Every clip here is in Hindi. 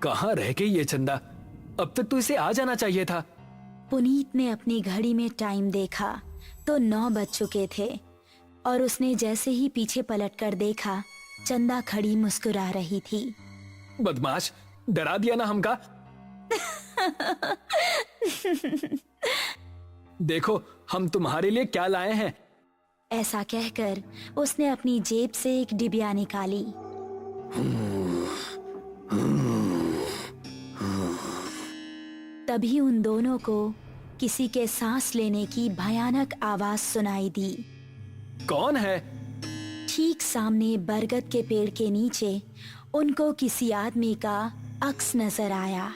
कहाँ रह गई ये चंदा? अब तक तो इसे आ जाना चाहिए था। पुनीत ने अपनी घड़ी में टाइम देखा तो 9 बज चुके थे और उसने जैसे ही पीछे पलटकर देखा, चंदा खड़ी मुस्कुरा रही थी। बदमाश, डरा दिया ना हमका। देखो हम तुम्हारे लिए क्या लाए हैं। ऐसा कहकर उसने अपनी जेब से एक डिबिया निकाली। तभी उन दोनों को किसी के सांस लेने की भयानक आवाज सुनाई दी। कौन है? ठीक सामने बरगद के पेड़ के नीचे उनको किसी आदमी का अक्स नजर आया।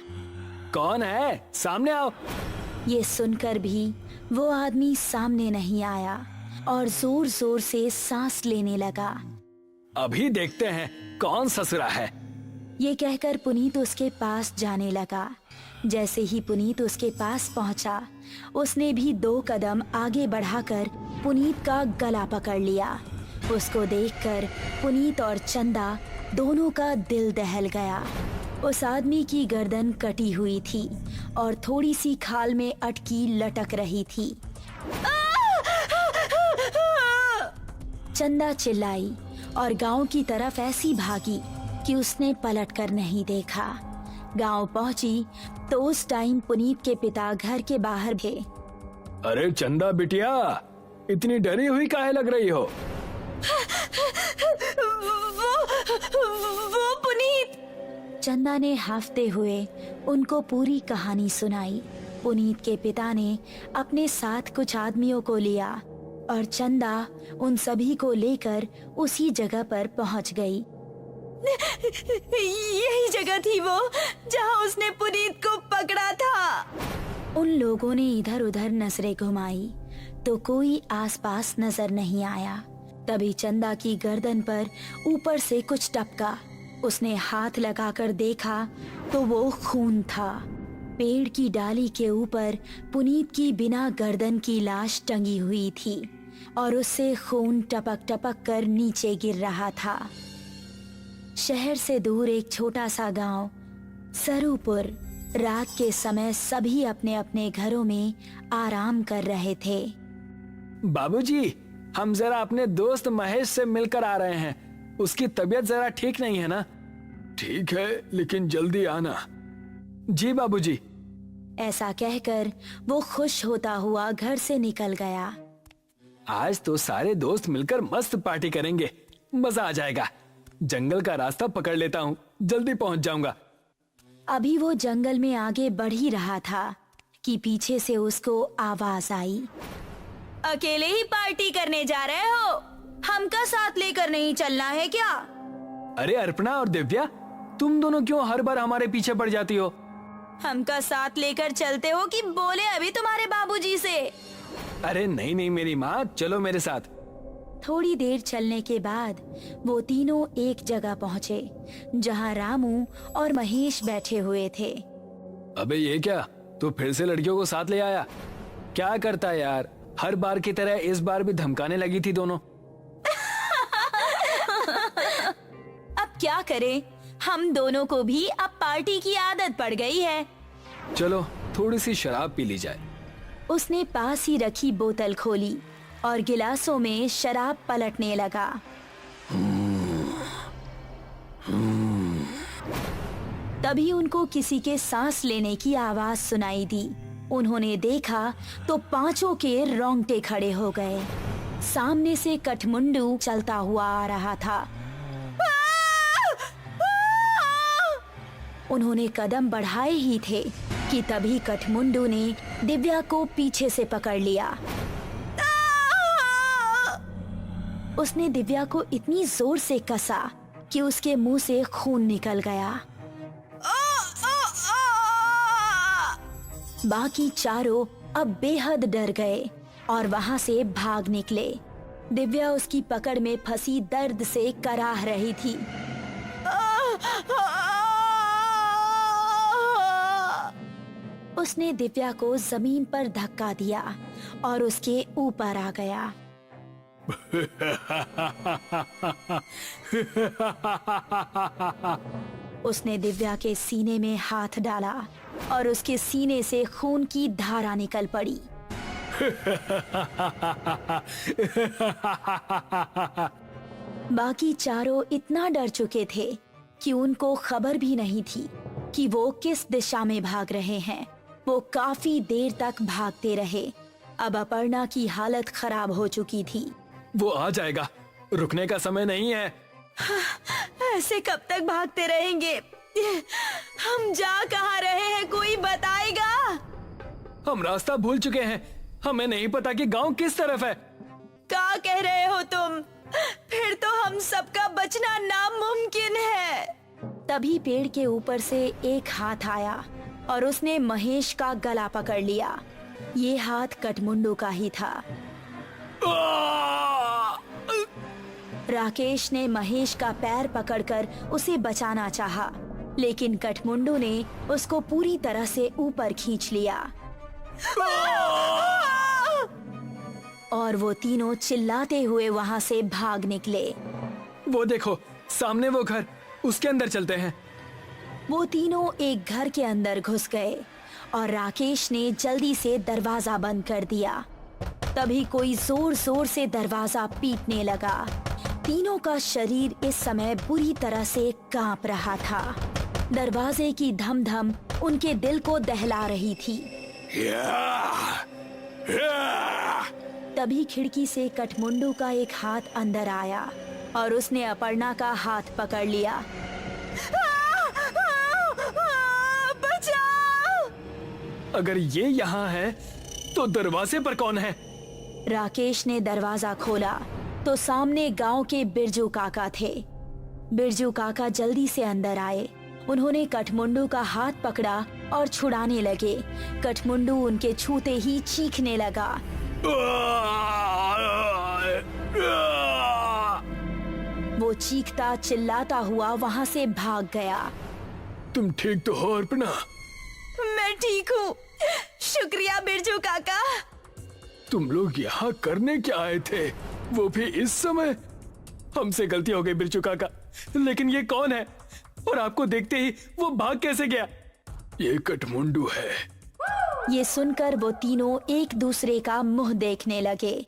कौन है? सामने आओ। ये सुनकर भी वो आदमी सामने नहीं आया और जोर जोर से सांस लेने लगा। अभी देखते हैं कौन ससुरा है। ये कहकर पुनीत उसके पास जाने लगा। जैसे ही पुनीत उसके पास पहुंचा, उसने भी 2 कदम आगे बढ़ाकर पुनीत का गला पकड़ लिया। उसको देखकर पुनीत और चंदा दोनों का दिल दहल गया। उस आदमी की गर्दन कटी हुई थी और थोड़ी सी खाल में अटकी लटक रही थी। चंदा चिल्लाई और गांव की तरफ ऐसी भागी कि उसने पलटकर नहीं देखा। गांव पहुंची तो उस टाइम पुनीत के पिता घर के बाहर थे। अरे चंदा बिटिया, इतनी डरी हुई काहे लग रही हो? वो पुनीत। चंदा ने हाफते हुए उनको पूरी कहानी सुनाई। पुनीत के पिता ने अपने साथ कुछ आदमियों को लिया और चंदा उन सभी को लेकर उसी जगह पर पहुंच गई। यही जगह थी वो जहां उसने पुनीत को पकड़ा था। उन लोगों ने इधर उधर नजरें घुमाई तो कोई आसपास नजर नहीं आया। तभी चंदा की गर्दन पर ऊपर से कुछ टपका। उसने हाथ लगाकर देखा तो वो खून था। पेड़ की डाली के ऊपर पुनीत की बिना गर्दन की लाश टंगी हुई थी और उससे खून टपक टपक कर नीचे गिर रहा था। शहर से दूर एक छोटा सा गांव सरूपुर। रात के समय सभी अपने अपने घरों में आराम कर रहे थे। बाबूजी, हम जरा अपने दोस्त महेश से मिलकर आ रहे हैं। उसकी तबीयत जरा ठीक नहीं है ना? ठीक है, लेकिन जल्दी आना। जी बाबूजी। ऐसा कहकर वो खुश होता हुआ घर से निकल गया। आज तो सारे दोस्त मिलकर मस्त पार्टी करेंगे, मजा आ जाएगा। जंगल का रास्ता पकड़ लेता हूँ, जल्दी पहुँच जाऊंगा। अभी वो जंगल में आगे बढ़ ही रहा था कि पीछे से उसको आवाज आई। अकेले ही पार्टी करने जा रहे हो? हमका साथ लेकर नहीं चलना है क्या? अरे अर्पणा और दिव्या, तुम दोनों क्यों हर बार हमारे पीछे पड़ जाती हो? हमका साथ लेकर चलते हो कि बोले अभी तुम्हारे बाबूजी से? अरे नहीं नहीं मेरी माँ, चलो मेरे साथ। थोड़ी देर चलने के बाद वो तीनों एक जगह पहुँचे जहाँ रामू और महेश बैठे हुए थे। अबे ये क्या, तू फिर से लड़कियों को साथ ले आया? क्या करता है यार, हर बार की तरह इस बार भी धमकाने लगी थी दोनों। अब क्या करें, हम दोनों को भी अब पार्टी की आदत पड़ गई है। चलो थोड़ी सी शराब पी ली जाए। उसने पास ही रखी बोतल खोली और गिलासों में शराब पलटने लगा। तभी उनको किसी के सांस लेने की आवाज सुनाई दी। उन्होंने देखा तो पांचों के रोंगटे खड़े हो गए। सामने से कठमुंडू चलता हुआ आ रहा था। उन्होंने कदम बढ़ाए ही थे कि तभी कठमुंडू ने दिव्या को पीछे से पकड़ लिया। उसने दिव्या को इतनी जोर से कसा कि उसके मुंह से खून निकल गया। बाकी चारों अब बेहद डर गए और वहां से भाग निकले। दिव्या उसकी पकड़ में फंसी दर्द से कराह रही थी। उसने दिव्या को जमीन पर धक्का दिया और उसके ऊपर आ गया। उसने दिव्या के सीने में हाथ डाला और उसके सीने से खून की धारा निकल पड़ी। बाकी चारों इतना डर चुके थे कि उनको खबर भी नहीं थी कि वो किस दिशा में भाग रहे हैं। वो काफी देर तक भागते रहे। अब अपर्णा की हालत खराब हो चुकी थी। वो आ जाएगा, रुकने का समय नहीं है। ऐसे कब तक भागते रहेंगे? हम जा कहाँ रहे हैं, कोई बताएगा? हम रास्ता भूल चुके हैं, हमें नहीं पता कि गांव किस तरफ है। क्या कह रहे हो तुम? फिर तो हम सबका बचना नामुमकिन है। तभी पेड़ के ऊपर से एक हाथ आया और उसने महेश का गला पकड़ लिया। ये हाथ कठमुंडू का ही था। राकेश ने महेश का पैर पकड़कर उसे बचाना चाहा, लेकिन कठमुंडू ने उसको पूरी तरह से ऊपर खींच लिया और वो तीनों चिल्लाते हुए वहाँ से भाग निकले। वो देखो, सामने वो घर, उसके अंदर चलते हैं। वो तीनों एक घर के अंदर घुस गए और राकेश ने जल्दी से दरवाजा बंद कर दिया। तभी कोई जोर जोर से दरवाजा पीटने लगा। तीनों का शरीर इस समय बुरी तरह से कांप रहा था। दरवाजे की धम धम उनके दिल को दहला रही थी। तभी खिड़की से कठमुंडू का एक हाथ अंदर आया और उसने अपर्णा का हाथ पकड़ लिया। बचाओ! अगर ये यहाँ है तो दरवाजे पर कौन है? राकेश ने दरवाजा खोला तो सामने गांव के बिरजू काका थे। बिरजू काका जल्दी से अंदर आए। उन्होंने कठमुंडू का हाथ पकड़ा और छुड़ाने लगे। कठमुंडू उनके छूते ही चीखने लगा। वो चीखता चिल्लाता हुआ वहाँ से भाग गया। तुम ठीक तो हो अर्पणा? मैं ठीक हूँ, शुक्रिया बिरजू काका। तुम लोग यहाँ करने क्या आए थे, वो भी इस समय? हमसे गलती हो गई बिरजू काका, लेकिन ये कौन है और आपको देखते ही वो भाग कैसे गया? ये कठमुंडू है। ये सुनकर वो तीनों एक दूसरे का मुंह देखने लगे।